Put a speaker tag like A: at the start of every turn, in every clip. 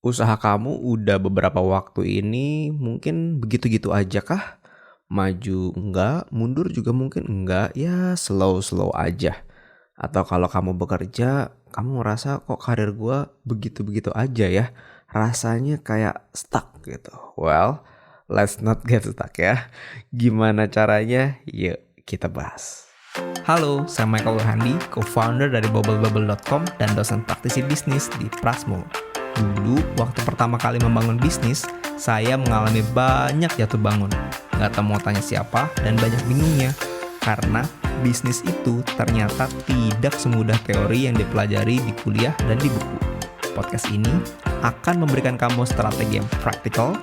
A: Usaha kamu udah beberapa waktu ini mungkin begitu-gitu aja kah? Maju enggak, mundur juga mungkin enggak, ya slow-slow aja. Atau kalau kamu bekerja, kamu ngerasa kok karir gua begitu-begitu aja ya. Rasanya kayak stuck gitu. Well, let's not get stuck ya. Gimana caranya? Yuk kita bahas. Halo, saya Michael Handi, co-founder dari bubblebubble.com dan dosen praktisi bisnis di Prasmo. Dulu, waktu pertama kali membangun bisnis, saya mengalami banyak jatuh bangun. Gak tahu mau tanya siapa dan banyak bingungnya. Karena bisnis itu ternyata tidak semudah teori yang dipelajari di kuliah dan di buku. Podcast ini akan memberikan kamu strategi yang praktikal,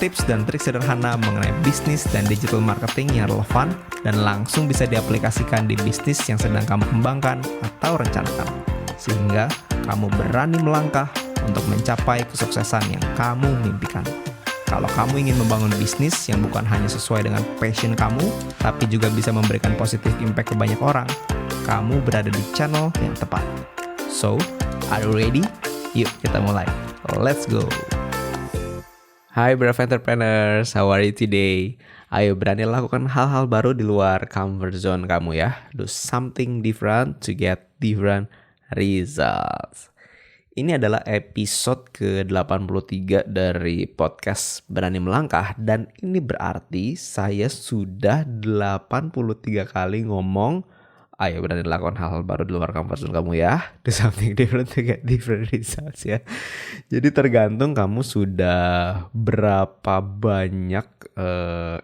A: tips dan trik sederhana mengenai bisnis dan digital marketing yang relevan dan langsung bisa diaplikasikan di bisnis yang sedang kamu kembangkan atau rencanakan. Sehingga kamu berani melangkah untuk mencapai kesuksesan yang kamu mimpikan. Kalau kamu ingin membangun bisnis yang bukan hanya sesuai dengan passion kamu, tapi juga bisa memberikan positive impact ke banyak orang, kamu berada di channel yang tepat. So, are you ready? Yuk kita mulai. Let's go! Hai brave entrepreneurs, how are you today? Ayo berani lakukan hal-hal baru di luar comfort zone kamu ya. Do something different to get different results. Ini adalah episode ke-83 dari podcast Berani Melangkah. Dan ini berarti saya sudah 83 kali ngomong, ayo berani lakukan hal-hal baru di luar comfort zone kamu ya. Do something different to get different results ya. Jadi tergantung kamu sudah berapa banyak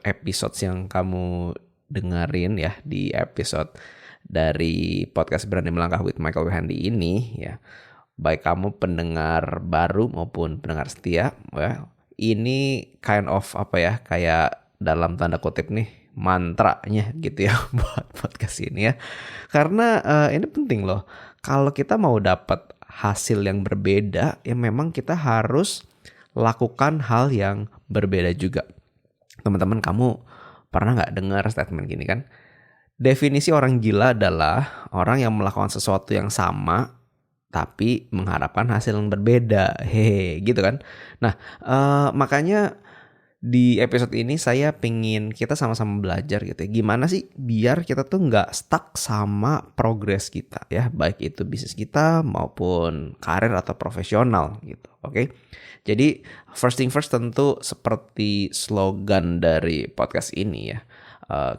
A: episodes yang kamu dengerin ya di episode dari podcast Berani Melangkah with Michael Handi ini ya. Baik kamu pendengar baru maupun pendengar setia, well, ini kind of kayak dalam tanda kutip nih mantranya gitu ya buat podcast ini ya. Karena ini penting loh. Kalau kita mau dapat hasil yang berbeda, ya memang kita harus lakukan hal yang berbeda juga. Teman-teman, kamu pernah nggak dengar statement gini kan? Definisi orang gila adalah orang yang melakukan sesuatu yang sama tapi mengharapkan hasil yang berbeda. Hehe, gitu kan. Nah, makanya di episode ini saya pingin kita sama-sama belajar gitu ya. Gimana sih biar kita tuh nggak stuck sama progres kita ya. Baik itu bisnis kita maupun karir atau profesional gitu. Oke. Jadi first thing first tentu seperti slogan dari podcast ini ya.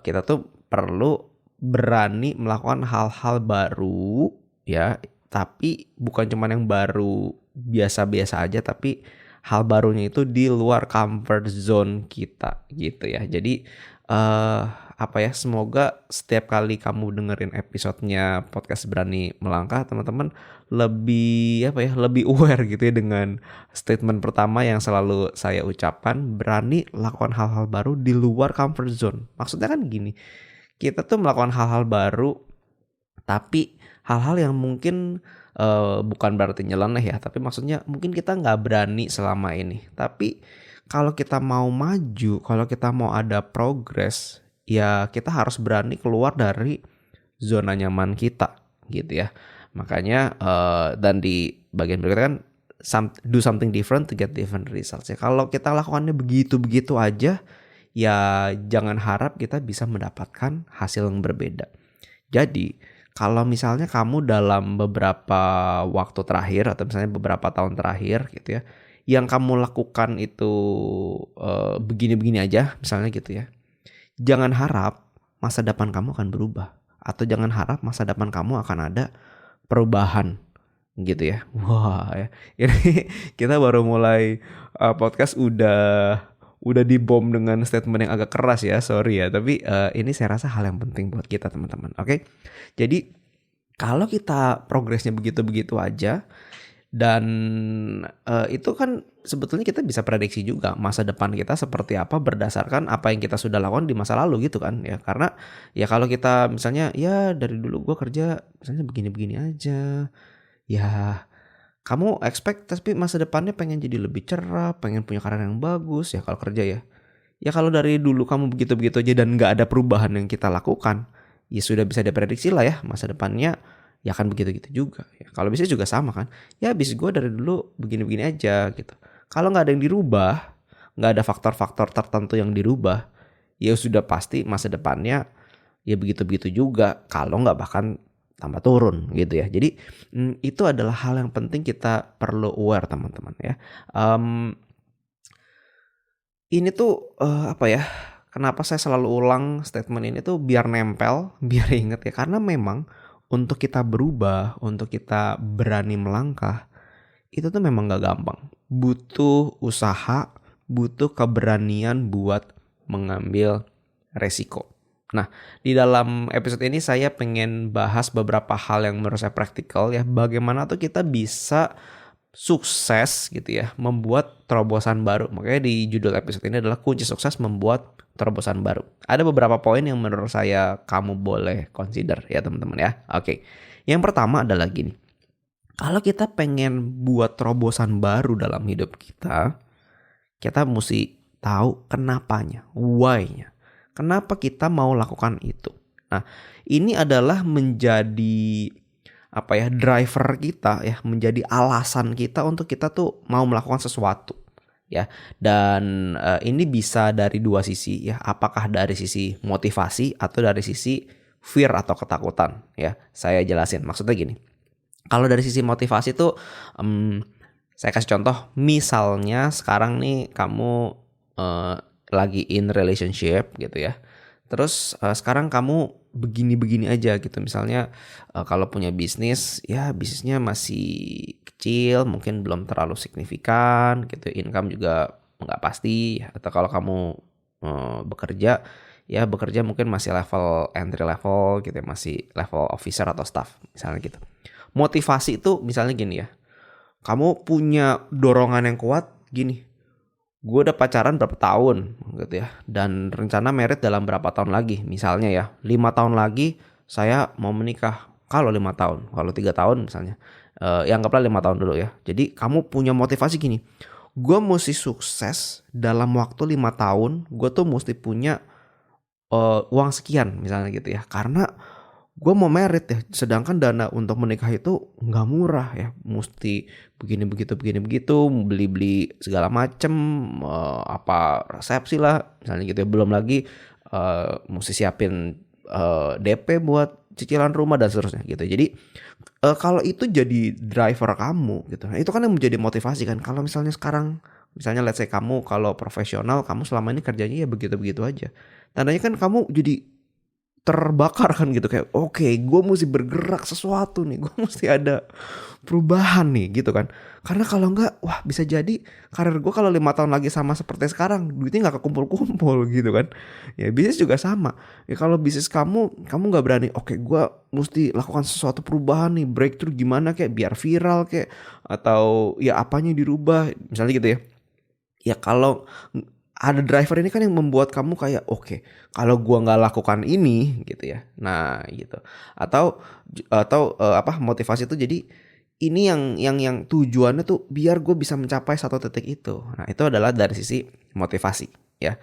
A: Kita tuh perlu berani melakukan hal-hal baru ya. Tapi bukan cuma yang baru biasa-biasa aja, tapi hal barunya itu di luar comfort zone kita gitu ya. Jadi semoga setiap kali kamu dengerin episodenya podcast Berani Melangkah, teman-teman lebih aware gitu ya dengan statement pertama yang selalu saya ucapkan, berani lakukan hal-hal baru di luar comfort zone. Maksudnya kan gini, kita tuh melakukan hal-hal baru tapi hal-hal yang mungkin bukan berarti nyeleneh ya, tapi maksudnya mungkin kita nggak berani selama ini. Tapi kalau kita mau maju, kalau kita mau ada progres, ya kita harus berani keluar dari zona nyaman kita gitu ya. Makanya dan di bagian berikutnya kan do something different to get different results ya. Kalau kita lakukannya begitu-begitu aja, ya jangan harap kita bisa mendapatkan hasil yang berbeda. Jadi kalau misalnya kamu dalam beberapa waktu terakhir atau misalnya beberapa tahun terakhir gitu ya, yang kamu lakukan itu begini-begini aja misalnya gitu ya, jangan harap masa depan kamu akan berubah. Atau jangan harap masa depan kamu akan ada perubahan gitu ya. Wah ya, ini kita baru mulai podcast udah dibom dengan statement yang agak keras ya, sorry ya. Tapi ini saya rasa hal yang penting buat kita teman-teman, oke? Jadi kalau kita progresnya begitu-begitu aja, dan itu kan sebetulnya kita bisa prediksi juga masa depan kita seperti apa berdasarkan apa yang kita sudah lakukan di masa lalu gitu kan ya. Karena ya kalau kita misalnya ya dari dulu gue kerja misalnya begini-begini aja, ya kamu expect tapi masa depannya pengen jadi lebih cerah, pengen punya karir yang bagus ya kalau kerja ya. Ya kalau dari dulu kamu begitu-begitu aja dan gak ada perubahan yang kita lakukan, ya sudah bisa diprediksi lah ya masa depannya ya kan begitu-gitu juga ya. Kalau bisnis juga sama kan, ya bisnis gue dari dulu begini-begini aja gitu. Kalau nggak ada yang dirubah, nggak ada faktor-faktor tertentu yang dirubah, ya sudah pasti masa depannya ya begitu-begitu juga, kalau nggak bahkan tambah turun gitu ya. Jadi itu adalah hal yang penting kita perlu aware teman-teman ya. Ini tuh apa ya, kenapa saya selalu ulang statement ini tuh biar nempel, biar inget ya. Karena memang untuk kita berubah, untuk kita berani melangkah, itu tuh memang gak gampang. Butuh usaha, butuh keberanian buat mengambil resiko. Nah, di dalam episode ini saya pengen bahas beberapa hal yang menurut saya praktikal ya. Bagaimana tuh kita bisa sukses gitu ya, membuat terobosan baru. Makanya di judul episode ini adalah kunci sukses membuat terobosan baru. Ada beberapa poin yang menurut saya kamu boleh consider ya teman-teman ya. Oke, yang pertama adalah gini. Kalau kita pengen buat terobosan baru dalam hidup kita mesti tahu kenapanya, why-nya. Kenapa kita mau lakukan itu. Nah, ini adalah menjadi driver kita ya, menjadi alasan kita untuk kita tuh mau melakukan sesuatu ya. Dan ini bisa dari dua sisi ya, apakah dari sisi motivasi atau dari sisi fear atau ketakutan ya. Saya jelasin maksudnya gini. Kalau dari sisi motivasi tuh saya kasih contoh, misalnya sekarang nih kamu lagi in relationship gitu ya. Terus sekarang kamu begini-begini aja gitu. Misalnya kalau punya bisnis, ya bisnisnya masih kecil, mungkin belum terlalu signifikan gitu. Income juga nggak pasti. Atau kalau kamu bekerja, ya bekerja mungkin masih level entry level gitu ya, masih level officer atau staff misalnya gitu. Motivasi itu misalnya gini ya, kamu punya dorongan yang kuat gini. Gue udah pacaran berapa tahun gitu ya, dan rencana merit dalam berapa tahun lagi. Misalnya ya 5 tahun lagi saya mau menikah. Kalau 5 tahun, kalau 3 tahun misalnya, ya anggaplah 5 tahun dulu ya. Jadi kamu punya motivasi gini, gue mesti sukses dalam waktu 5 tahun. Gue tuh mesti punya uang sekian misalnya gitu ya. Karena gue mau merit ya, sedangkan dana untuk menikah itu nggak murah ya, mesti begini begitu, beli segala macem, resepsi lah misalnya gitu ya, belum lagi mesti siapin DP buat cicilan rumah dan seterusnya gitu. Jadi kalau itu jadi driver kamu gitu, nah, itu kan yang menjadi motivasi kan. Kalau misalnya sekarang, misalnya let's say kamu kalau profesional, kamu selama ini kerjanya ya begitu-begitu aja, tandanya kan kamu jadi terbakar kan gitu, kayak oke, gue mesti bergerak sesuatu nih, gue mesti ada perubahan nih gitu kan. Karena kalau enggak, wah bisa jadi karir gue kalau 5 tahun lagi sama seperti sekarang, duitnya nggak kekumpul-kumpul gitu kan. Ya bisnis juga sama ya, kalau bisnis kamu nggak berani, oke gue mesti lakukan sesuatu perubahan nih, breakthrough gimana kayak biar viral kayak, atau ya apanya dirubah misalnya gitu ya. Ya kalau ada driver ini kan yang membuat kamu kayak oke, kalau gua nggak lakukan ini gitu ya. Nah, gitu. Atau motivasi itu jadi ini yang tujuannya tuh biar gue bisa mencapai satu titik itu. Nah, itu adalah dari sisi motivasi ya.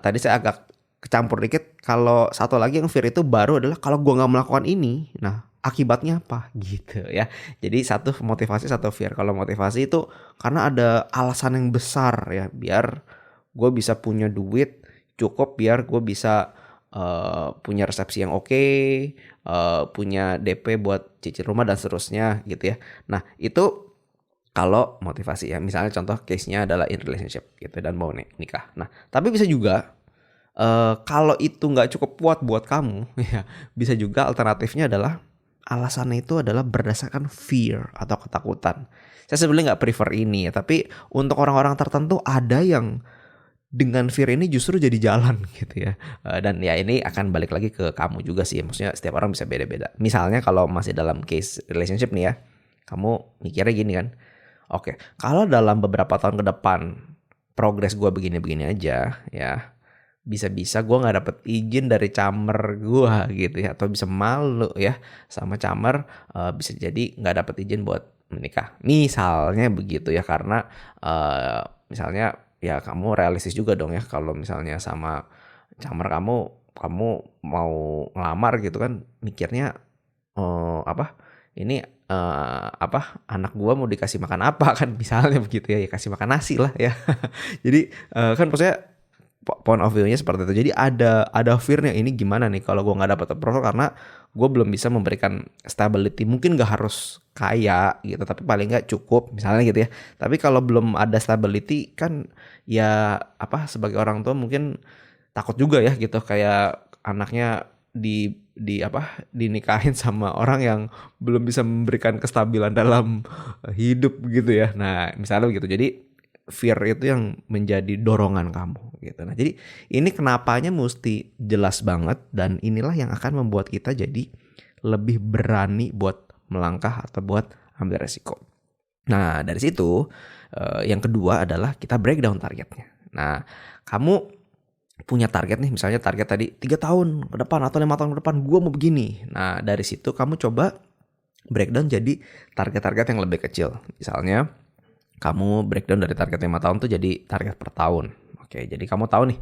A: Tadi saya agak kecampur dikit, kalau satu lagi yang fear itu baru adalah kalau gua nggak melakukan ini, nah akibatnya apa gitu ya. Jadi satu motivasi, satu fear. Kalau motivasi itu karena ada alasan yang besar ya, biar gue bisa punya duit cukup, biar gue bisa punya resepsi yang oke, punya DP buat cicil rumah dan seterusnya gitu ya. Nah itu kalau motivasi ya, misalnya contoh case-nya adalah in relationship gitu dan mau nikah. Nah tapi bisa juga kalau itu nggak cukup kuat buat kamu ya, bisa juga alternatifnya adalah alasannya itu adalah berdasarkan fear atau ketakutan. Saya sebenarnya nggak prefer ini ya, tapi untuk orang-orang tertentu ada yang dengan fear ini justru jadi jalan gitu ya. Dan ya ini akan balik lagi ke kamu juga sih. Maksudnya setiap orang bisa beda-beda. Misalnya kalau masih dalam case relationship nih ya, kamu mikirnya gini kan, oke, kalau dalam beberapa tahun ke depan progres gue begini-begini aja ya, bisa-bisa gue nggak dapet izin dari camer gue gitu ya, atau bisa malu ya sama camer, bisa jadi nggak dapet izin buat menikah. Misalnya begitu ya, karena misalnya ya kamu realistis juga dong ya, kalau misalnya sama camer kamu mau ngelamar gitu kan, mikirnya apa, ini, anak gua mau dikasih makan apa kan misalnya begitu ya, ya kasih makan nasi lah ya. Jadi, kan maksudnya point of view-nya seperti itu. Jadi ada fear-nya, ini gimana nih kalau gue nggak dapat approval karena gue belum bisa memberikan stability. Mungkin nggak harus kaya gitu, tapi paling nggak cukup misalnya gitu ya. Tapi kalau belum ada stability kan ya sebagai orang tua mungkin takut juga ya gitu, kayak anaknya dinikahin sama orang yang belum bisa memberikan kestabilan dalam hidup gitu ya. Nah, misalnya begitu. Jadi fear itu yang menjadi dorongan kamu gitu. Nah, jadi ini kenapanya mesti jelas banget, dan inilah yang akan membuat kita jadi lebih berani buat melangkah atau buat ambil resiko. Nah, dari situ yang kedua adalah kita breakdown targetnya. Nah, kamu punya target nih, misalnya target tadi 3 tahun ke depan atau 5 tahun ke depan gue mau begini. Nah, dari situ kamu coba breakdown jadi target-target yang lebih kecil. Misalnya kamu breakdown dari target 5 tahun tuh jadi target per tahun. Oke, jadi kamu tahu nih,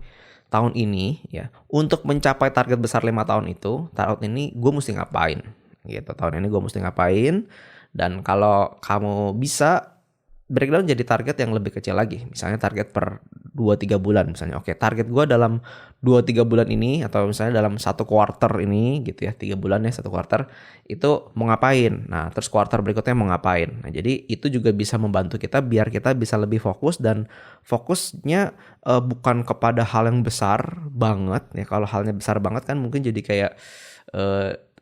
A: tahun ini ya, untuk mencapai target besar 5 tahun itu, tahun ini gue mesti ngapain gitu. Tahun ini gue mesti ngapain, dan kalau kamu bisa breakdown jadi target yang lebih kecil lagi. Misalnya target per 2-3 bulan misalnya. Oke, target gue dalam 2-3 bulan ini, atau misalnya dalam 1 quarter ini gitu ya, 3 bulan ya 1 quarter, itu mau ngapain. Nah, terus quarter berikutnya mau ngapain. Nah, jadi itu juga bisa membantu kita biar kita bisa lebih fokus, dan fokusnya bukan kepada hal yang besar banget ya. Kalau halnya besar banget kan mungkin jadi kayak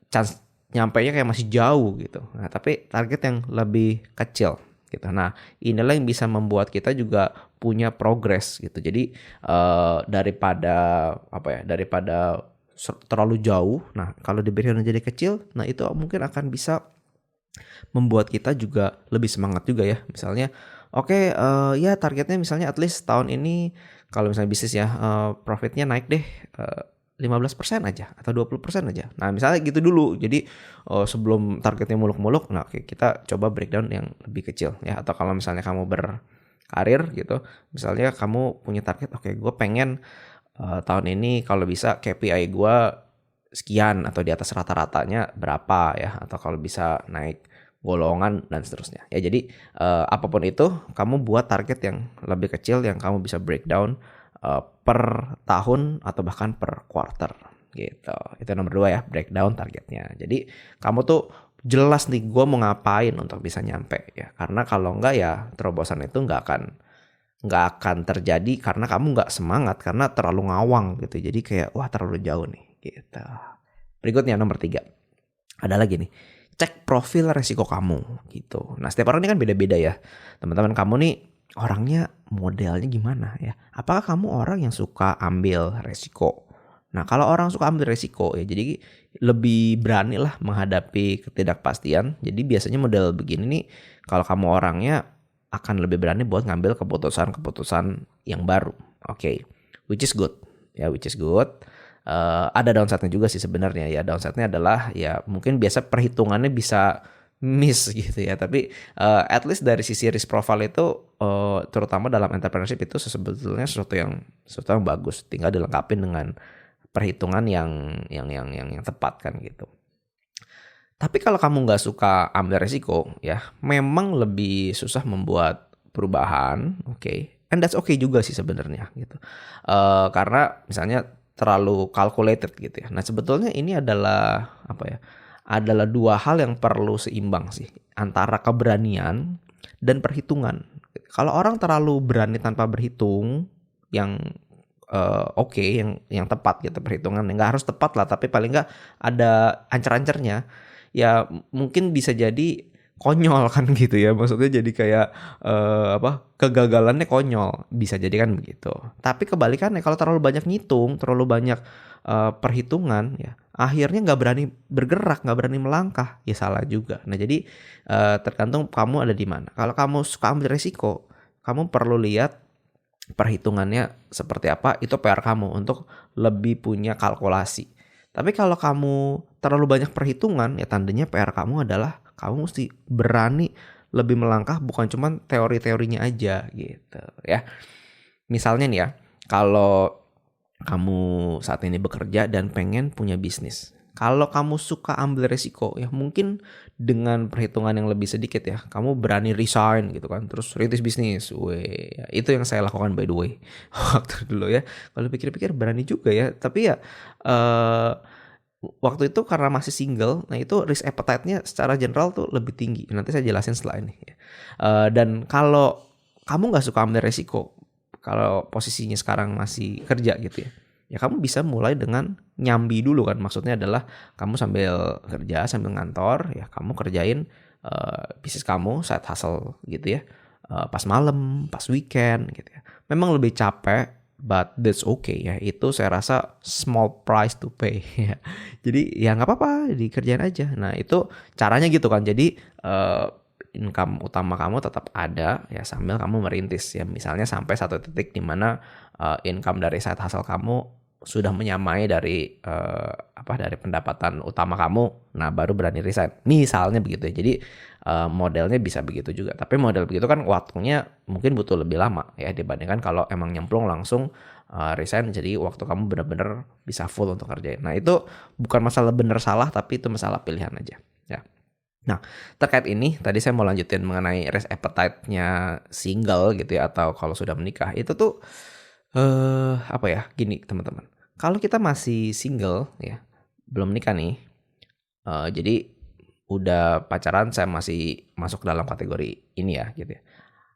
A: chance nyampainya kayak masih jauh gitu. Nah, tapi target yang lebih kecil gitu. Nah, inilah yang bisa membuat kita juga punya progres gitu. Jadi daripada terlalu jauh. Nah, kalau diberikan jadi kecil, nah itu mungkin akan bisa membuat kita juga lebih semangat juga ya. Misalnya, oke, ya targetnya misalnya at least tahun ini kalau misalnya bisnis ya, profitnya naik deh 15% aja atau 20% aja. Nah, misalnya gitu dulu. Jadi sebelum targetnya muluk-muluk, nah oke, kita coba breakdown yang lebih kecil ya. Atau kalau misalnya kamu berkarir gitu, misalnya kamu punya target, oke, gue pengen tahun ini kalau bisa KPI gue sekian atau di atas rata-ratanya berapa ya, atau kalau bisa naik golongan dan seterusnya. Ya, jadi apapun itu, kamu buat target yang lebih kecil yang kamu bisa breakdown per tahun atau bahkan per quarter gitu. Itu nomor 2 ya, breakdown targetnya. Jadi kamu tuh jelas nih, gue mau ngapain untuk bisa nyampe ya. Karena kalau enggak ya terobosan itu nggak akan terjadi, karena kamu nggak semangat, karena terlalu ngawang gitu. Jadi kayak wah terlalu jauh nih gitu. Berikutnya nomor 3 ada lagi nih, cek profil resiko kamu gitu. Nah, setiap orang ini kan beda-beda ya. Teman-teman kamu nih orangnya modelnya gimana ya? Apakah kamu orang yang suka ambil resiko? Nah, kalau orang suka ambil resiko ya, jadi lebih berani lah menghadapi ketidakpastian. Jadi biasanya model begini nih, kalau kamu orangnya akan lebih berani buat ngambil keputusan-keputusan yang baru. Oke, which is good ya, which is good. Ada downside-nya juga sih sebenarnya ya. Downside-nya adalah ya mungkin biasa perhitungannya bisa miss gitu ya, tapi at least dari sisi risk profile itu terutama dalam entrepreneurship itu sebetulnya sesuatu yang bagus, tinggal dilengkapi dengan perhitungan yang tepat kan gitu. Tapi kalau kamu nggak suka ambil resiko ya, memang lebih susah membuat perubahan, oke. And that's okay juga sih sebenarnya gitu. Karena misalnya terlalu calculated gitu ya. Nah, sebetulnya ini adalah adalah 2 hal yang perlu seimbang sih, antara keberanian dan perhitungan. Kalau orang terlalu berani tanpa berhitung, yang yang tepat gitu perhitungan, nggak harus tepat lah, tapi paling nggak ada ancer-ancernya, ya mungkin bisa jadi konyol kan gitu ya. Maksudnya jadi kayak kegagalannya konyol, bisa jadi kan begitu. Tapi kebalikannya, kalau terlalu banyak ngitung, terlalu banyak perhitungan ya, akhirnya nggak berani bergerak, nggak berani melangkah, ya salah juga. Nah, jadi tergantung kamu ada di mana. Kalau kamu suka ambil resiko, kamu perlu lihat perhitungannya seperti apa, itu PR kamu untuk lebih punya kalkulasi. Tapi kalau kamu terlalu banyak perhitungan, ya tandanya PR kamu adalah kamu mesti berani lebih melangkah, bukan cuma teori-teorinya aja gitu ya. Misalnya nih ya, kalau kamu saat ini bekerja dan pengen punya bisnis. Kalau kamu suka ambil resiko ya mungkin dengan perhitungan yang lebih sedikit ya, kamu berani resign gitu kan, terus rintis bisnis. Weh, ya itu yang saya lakukan by the way. Waktu dulu ya. Kalau pikir-pikir berani juga ya, tapi ya eh waktu itu karena masih single, nah itu risk appetite-nya secara general tuh lebih tinggi. Nanti saya jelasin setelah ini ya. Dan kalau kamu nggak suka ambil resiko, kalau posisinya sekarang masih kerja gitu ya, ya kamu bisa mulai dengan nyambi dulu kan. Maksudnya adalah kamu sambil kerja, sambil ngantor, ya kamu kerjain bisnis kamu, side hustle gitu ya. Pas malam, pas weekend gitu ya. Memang lebih capek, but that's okay ya. Itu saya rasa small price to pay ya. Jadi ya nggak apa-apa, dikerjain aja. Nah itu caranya gitu kan. Jadi income utama kamu tetap ada ya sambil kamu merintis ya. Misalnya sampai satu titik di mana income dari side hustle kamu sudah menyamai dari dari pendapatan utama kamu. Nah baru berani resign. Misalnya begitu ya. Jadi modelnya bisa begitu juga. Tapi model begitu kan waktunya mungkin butuh lebih lama ya dibandingkan kalau emang nyemplung langsung resign. Jadi waktu kamu benar-benar bisa full untuk kerjain. Nah itu bukan masalah benar salah, tapi itu masalah pilihan aja ya. Nah terkait ini tadi saya mau lanjutin mengenai risk appetite-nya single gitu ya, atau kalau sudah menikah. Itu tuh gini teman-teman. Kalau kita masih single ya, belum nikah nih, jadi udah pacaran, saya masih masuk dalam kategori ini ya gitu ya.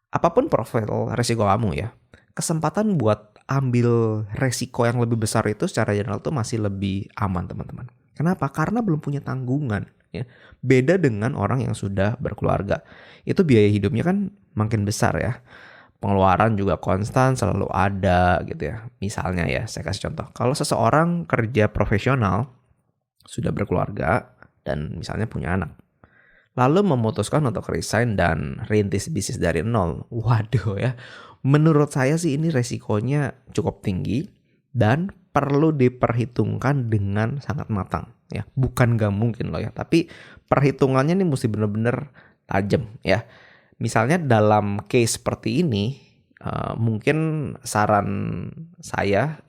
A: Apapun profil resiko kamu ya, kesempatan buat ambil resiko yang lebih besar itu secara general tuh masih lebih aman teman-teman. Kenapa? Karena belum punya tanggungan ya. Beda dengan orang yang sudah berkeluarga. Itu biaya hidupnya kan makin besar ya. Pengeluaran juga konstan, selalu ada gitu ya. Misalnya ya, saya kasih contoh. Kalau seseorang kerja profesional, sudah berkeluarga, dan misalnya punya anak, lalu memutuskan untuk resign dan rintis bisnis dari nol. Waduh ya, menurut saya sih ini resikonya cukup tinggi dan perlu diperhitungkan dengan sangat matang ya. Bukan gak mungkin loh ya, tapi perhitungannya nih mesti bener-bener tajam ya. Misalnya dalam case seperti ini, mungkin saran saya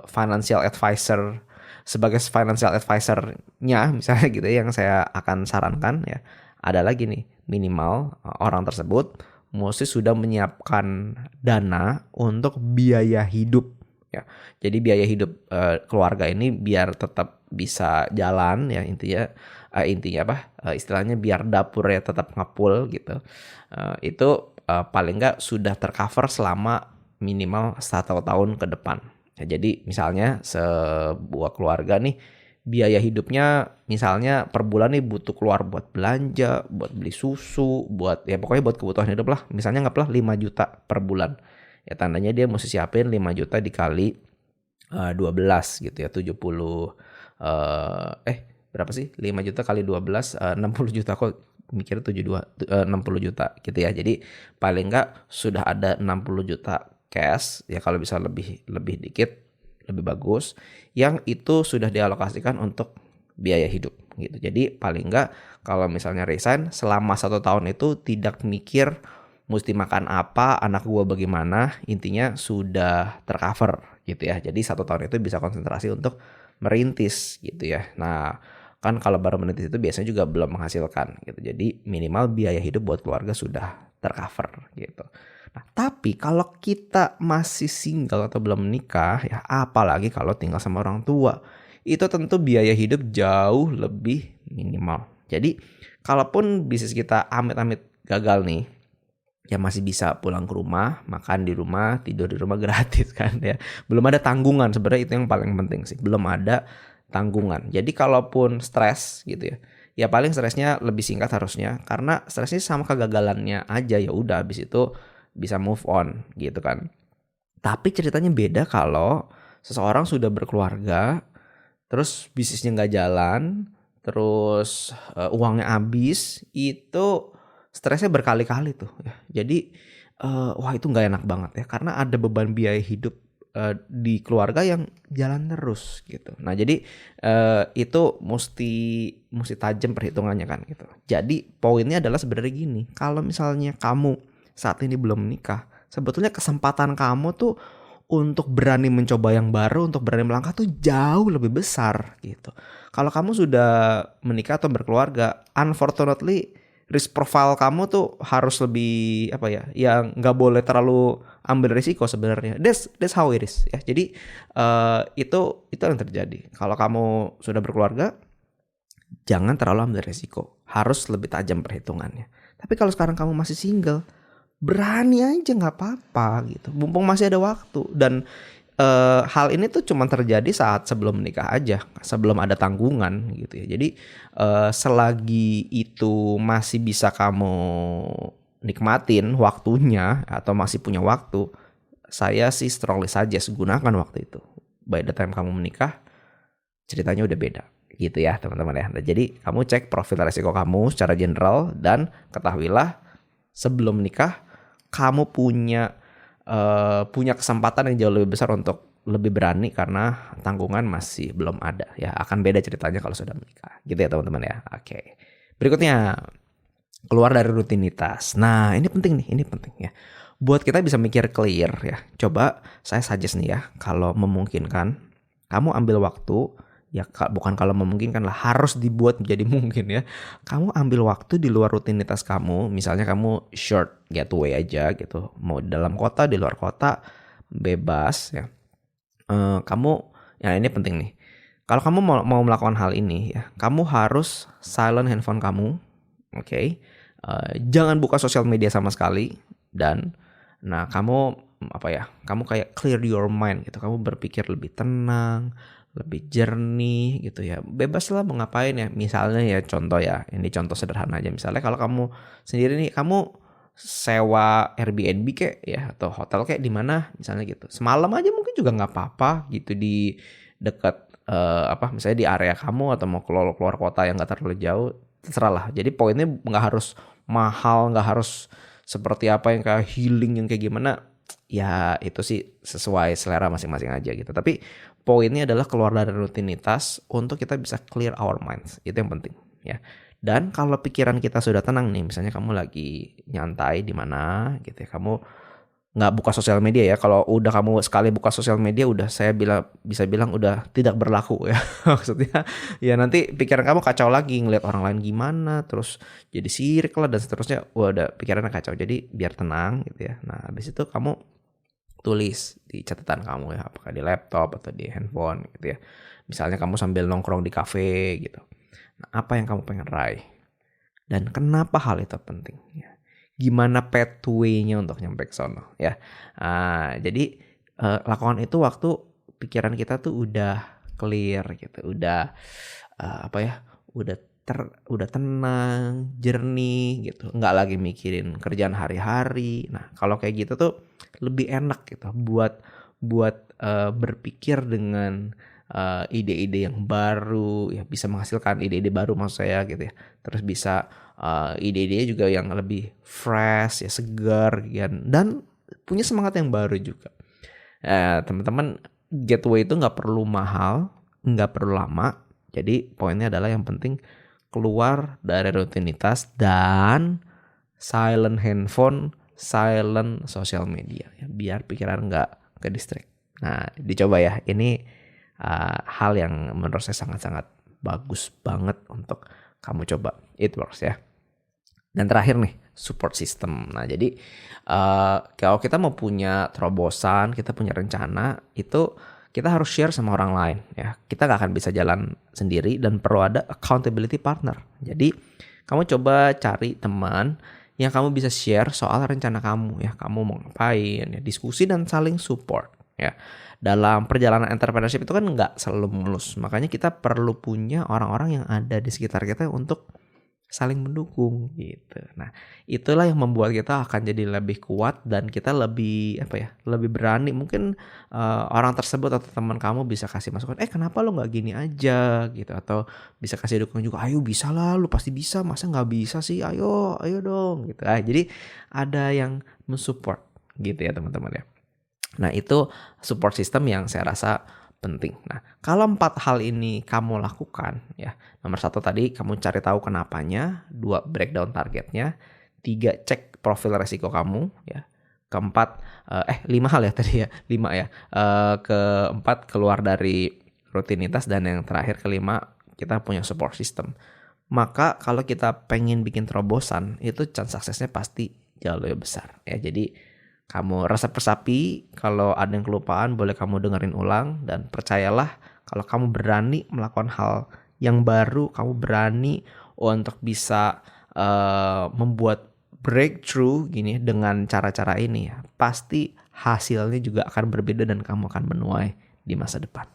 A: financial advisor, sebagai financial advisor-nya misalnya gitu ya, yang saya akan sarankan ya adalah gini, minimal orang tersebut mesti sudah menyiapkan dana untuk biaya hidup ya. Jadi biaya hidup keluarga ini biar tetap bisa jalan ya, istilahnya biar dapurnya tetap ngepul gitu. Itu paling nggak sudah tercover selama minimal 1 tahun ke depan. Ya, jadi misalnya sebuah keluarga nih biaya hidupnya misalnya per bulan nih butuh keluar buat belanja, buat beli susu, buat ya pokoknya buat kebutuhan hidup lah. Misalnya anggaplah 5 juta per bulan. Ya tandanya dia mesti siapin 5 juta dikali 12 gitu ya, 70 berapa sih? 5 juta kali 12 60 juta, kok mikir 60 juta gitu ya. Jadi paling enggak sudah ada 60 juta cash ya, kalau bisa lebih dikit lebih bagus, yang itu sudah dialokasikan untuk biaya hidup gitu. Jadi paling enggak kalau misalnya resign selama 1 tahun itu tidak mikir mesti makan apa, anak gua bagaimana, intinya sudah tercover gitu ya. Jadi 1 tahun itu bisa konsentrasi untuk merintis gitu ya. Nah kan kalau baru merintis itu biasanya juga belum menghasilkan gitu. Jadi minimal biaya hidup buat keluarga sudah tercover gitu. Nah, tapi kalau kita masih single atau belum menikah ya, apalagi kalau tinggal sama orang tua, itu tentu biaya hidup jauh lebih minimal. Jadi kalaupun bisnis kita amit-amit gagal nih, ya masih bisa pulang ke rumah, makan di rumah, tidur di rumah gratis kan ya. Belum ada tanggungan, sebenarnya itu yang paling penting sih. Belum ada tanggungan. Jadi kalaupun stres gitu ya, ya paling stresnya lebih singkat harusnya, karena stresnya sama kegagalannya aja, ya udah habis itu bisa move on gitu kan. Tapi ceritanya beda kalau seseorang sudah berkeluarga, terus bisnisnya nggak jalan, terus uangnya habis, itu stresnya berkali-kali tuh ya. Jadi wah itu nggak enak banget ya, karena ada beban biaya hidup di keluarga yang jalan terus gitu. Nah jadi itu mesti tajam perhitungannya kan gitu. Jadi poinnya adalah sebenarnya gini, kalau misalnya kamu saat ini belum menikah, sebetulnya kesempatan kamu tuh untuk berani mencoba yang baru, untuk berani melangkah tuh jauh lebih besar gitu. Kalau kamu sudah menikah atau berkeluarga, unfortunately risk profile kamu tuh harus lebih apa ya? Yang nggak boleh terlalu ambil risiko sebenarnya. That's how it is ya. Jadi itu yang terjadi. Kalau kamu sudah berkeluarga, jangan terlalu ambil risiko. Harus lebih tajam perhitungannya. Tapi kalau sekarang kamu masih single, berani aja nggak apa-apa gitu. Mumpung masih ada waktu. Dan hal ini tuh cuma terjadi saat sebelum menikah aja, sebelum ada tanggungan gitu ya. Jadi selagi itu masih bisa kamu nikmatin waktunya atau masih punya waktu, saya sih strongly suggest gunakan waktu itu. By the time kamu menikah, ceritanya udah beda gitu ya teman-teman ya. Nah, jadi kamu cek profil resiko kamu secara general dan ketahuilah sebelum menikah kamu punya kesempatan yang jauh lebih besar untuk lebih berani karena tanggungan masih belum ada ya. Akan beda ceritanya kalau sudah menikah gitu ya teman-teman ya. Oke. Berikutnya, keluar dari rutinitas. Nah, ini penting nih, ini penting ya. Buat kita bisa mikir clear ya. Coba saya suggest nih ya, kalau memungkinkan kamu ambil waktu ya, bukan kalau memungkinkan lah, harus dibuat menjadi mungkin ya. Kamu ambil waktu di luar rutinitas kamu, misalnya kamu short getaway aja gitu. Mau di dalam kota, di luar kota, bebas ya. Kamu, ya ini penting nih. Kalau kamu mau melakukan hal ini ya, kamu harus silent handphone kamu, oke? Jangan buka sosial media sama sekali dan nah kamu apa ya? Kamu kayak clear your mind gitu. Kamu berpikir lebih tenang, lebih jernih gitu ya. Bebas lah mau ngapain ya. Misalnya ya contoh ya, ini contoh sederhana aja. Misalnya kalau kamu sendiri nih, kamu sewa Airbnb kayak ya atau hotel kayak di mana misalnya gitu. Semalam aja mungkin juga nggak apa-apa gitu di dekat misalnya di area kamu atau mau keluar kota yang nggak terlalu jauh, terserah lah. Jadi poinnya nggak harus mahal, nggak harus seperti apa yang kayak healing yang kayak gimana. Ya itu sih sesuai selera masing-masing aja gitu. Tapi poinnya adalah keluar dari rutinitas untuk kita bisa clear our minds. Itu yang penting ya. Dan kalau pikiran kita sudah tenang nih, misalnya kamu lagi nyantai di mana gitu ya, kamu nggak buka sosial media ya. Kalau udah kamu sekali buka sosial media, udah saya bisa bilang udah tidak berlaku ya. Maksudnya ya nanti pikiran kamu kacau lagi, ngeliat orang lain gimana, terus jadi sirik lah dan seterusnya. Wah, udah pikirannya kacau. Jadi biar tenang gitu ya. Nah habis itu kamu tulis di catatan kamu ya, apakah di laptop atau di handphone gitu ya. Misalnya kamu sambil nongkrong di kafe gitu. Nah, apa yang kamu pengen raih? Dan kenapa hal itu penting? Ya. Gimana pathway-nya untuk nyampe ke sono? Ya. Jadi lakukan itu waktu pikiran kita tuh udah clear gitu, udah udah tenang, jernih gitu, nggak lagi mikirin kerjaan hari-hari. Nah, kalau kayak gitu tuh lebih enak gitu buat berpikir dengan ide-ide yang baru ya, bisa menghasilkan ide-ide baru maksud saya gitu ya. Terus bisa ide-ide juga yang lebih fresh ya, segar ya, dan punya semangat yang baru juga. Teman-teman, getaway itu nggak perlu mahal, nggak perlu lama. Jadi poinnya adalah yang penting keluar dari rutinitas dan silent handphone, silent sosial media ya, biar pikiran nggak ke distract. Nah, dicoba ya. Ini hal yang menurut saya sangat-sangat bagus banget untuk kamu coba. It works ya. Dan terakhir nih, support system. Nah, jadi kalau kita mau punya terobosan, kita punya rencana, itu kita harus share sama orang lain ya. Kita gak akan bisa jalan sendiri dan perlu ada accountability partner. Jadi kamu coba cari teman yang kamu bisa share soal rencana kamu ya. Kamu mau ngapain ya, diskusi dan saling support ya. Dalam perjalanan entrepreneurship itu kan nggak selalu mulus. Makanya kita perlu punya orang-orang yang ada di sekitar kita untuk saling mendukung gitu. Nah, itulah yang membuat kita akan jadi lebih kuat dan kita lebih lebih berani. Mungkin orang tersebut atau teman kamu bisa kasih masukan, kenapa lo nggak gini aja gitu, atau bisa kasih dukungan juga, ayo bisa lah, lo pasti bisa, masa nggak bisa sih, ayo dong gitu. Jadi ada yang mensupport gitu ya teman-teman ya. Nah, itu support system yang saya rasa penting. Nah, kalau 4 hal ini kamu lakukan ya. Nomor 1 tadi kamu cari tahu kenapanya, 2 breakdown targetnya, 3 cek profil resiko kamu ya. Keempat, 5 hal ya tadi ya, 5 ya. Keempat, keluar dari rutinitas, dan yang terakhir kelima, kita punya support system. Maka kalau kita pengen bikin terobosan, itu chance suksesnya pasti jauh lebih besar ya. Jadi kamu resep-resapi, kalau ada yang kelupaan boleh kamu dengerin ulang, dan percayalah kalau kamu berani melakukan hal yang baru, kamu berani untuk bisa membuat breakthrough gini dengan cara-cara ini ya, pasti hasilnya juga akan berbeda dan kamu akan menuai di masa depan.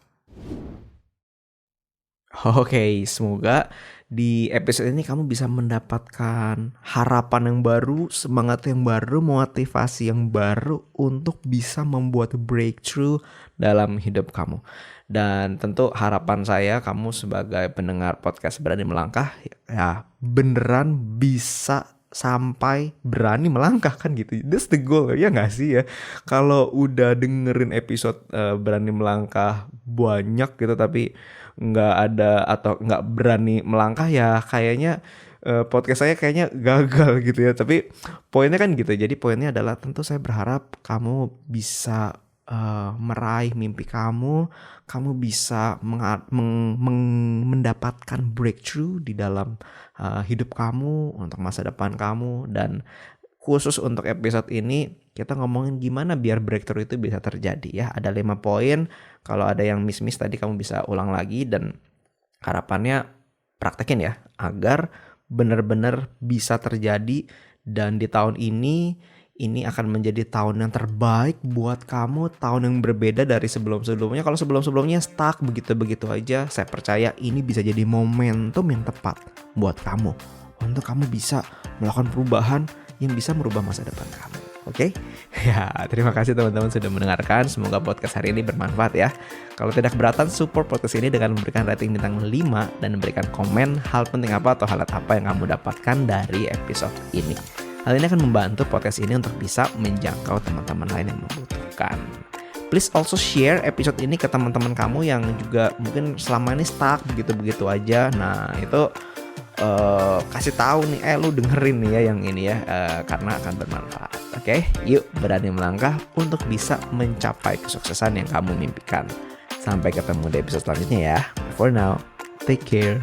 A: Oke, semoga di episode ini kamu bisa mendapatkan harapan yang baru, semangat yang baru, motivasi yang baru untuk bisa membuat breakthrough dalam hidup kamu. Dan tentu harapan saya kamu sebagai pendengar podcast Berani Melangkah ya beneran bisa sampai berani melangkah kan gitu. That's the goal ya gak sih ya. Kalau udah dengerin episode Berani Melangkah banyak gitu tapi nggak ada atau nggak berani melangkah, ya kayaknya podcast saya kayaknya gagal gitu ya. Tapi poinnya kan gitu. Jadi poinnya adalah tentu saya berharap kamu bisa meraih mimpi kamu bisa mendapatkan breakthrough di dalam hidup kamu, untuk masa depan kamu. Dan khusus untuk episode ini kita ngomongin gimana biar breakthrough itu bisa terjadi ya. Ada 5 poin. Kalau ada yang miss tadi kamu bisa ulang lagi, dan harapannya praktekin ya agar benar-benar bisa terjadi. Dan di tahun ini akan menjadi tahun yang terbaik buat kamu, tahun yang berbeda dari sebelum-sebelumnya. Kalau sebelum-sebelumnya stuck begitu-begitu aja, saya percaya ini bisa jadi momentum yang tepat buat kamu untuk kamu bisa melakukan perubahan yang bisa merubah masa depan kamu. Oke? Ya, terima kasih teman-teman sudah mendengarkan. Semoga podcast hari ini bermanfaat ya. Kalau tidak keberatan, support podcast ini dengan memberikan rating bintang 5 dan memberikan komen hal penting apa atau highlight apa yang kamu dapatkan dari episode ini. Hal ini akan membantu podcast ini untuk bisa menjangkau teman-teman lain yang membutuhkan. Please also share episode ini ke teman-teman kamu yang juga mungkin selama ini stuck begitu-begitu aja. Nah, itu kasih tahu nih, lu dengerin nih ya yang ini ya, karena akan bermanfaat. Oke, yuk berani melangkah untuk bisa mencapai kesuksesan yang kamu mimpikan. Sampai ketemu di episode selanjutnya ya. For now, take care.